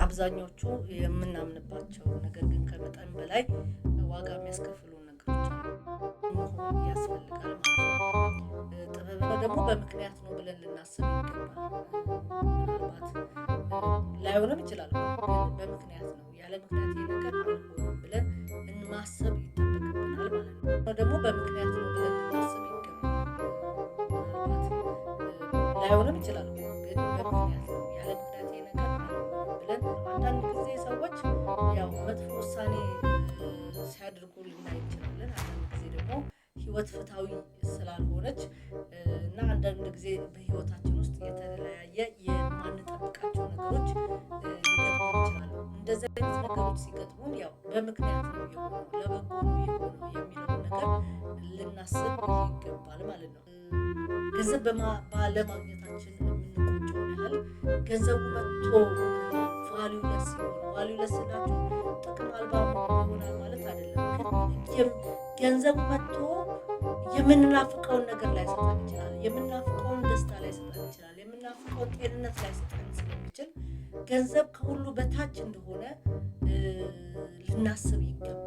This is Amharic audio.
አብዛኞቹ የምናምንባቸው ነገር ግን ከመጠን በላይ ዋጋ የሚያስከፍሉ ነገሮች መሆን ያስፈልጋል ማለት ነው። ጥበብ ደግሞ በምክንያት ነው ብለን ልናስብ ይገባል። ምናልባት ላይሆንም ይችላል፣ በምክንያት ነው። ያለ ምክንያት ይሄ ነገር አልሆነም ብለን ማሰብ ይጠበቅብናል ማለት ነው። ደግሞ በምክንያት ነው ብለን ልናስብ ይገባል። ምናልባት ላይሆንም ይችላል፣ ግን በምክንያት ነው። ያለ ምክንያት ይሄ ነገር አልሆነም ብለን አንዳንድ ጊዜ ሰዎች ያው መጥፎ ውሳኔ ሲያደርጉ ልናይ እንችላለን። አንዳንድ ጊዜ ደግሞ ህይወት ፍትሃዊ ስላልሆነች እና አንዳንድ ጊዜ በህይወታችን ውስጥ የተለያየ የማንጠብቃቸው ነገሮች ሊገጥሙን ይችላሉ። እንደዚህ አይነት ነገሮች ሲገጥሙን ያው በምክንያት ነው የሆነው፣ ለበጎ ነው የሆነው የሚለውን ነገር ልናስብ ይገባል ማለት ነው። ገንዘብ ባለማግኘታችን የምንቆጨውን ያህል ገንዘቡ መጥቶ ቫልዩለስ ስላችሁ ጥቅም አልባ ይሆናል ማለት አይደለም። ግን ገንዘቡ መጥቶ የምንናፍቀውን ነገር ላይ ሰጠን ይችላል፣ የምንናፍቀውን ደስታ ላይ ሰጠን ይችላል፣ የምንናፍቀውን ጤንነት ላይ ሰጠን ስለሚችል ገንዘብ ከሁሉ በታች እንደሆነ ልናስብ ይገባል።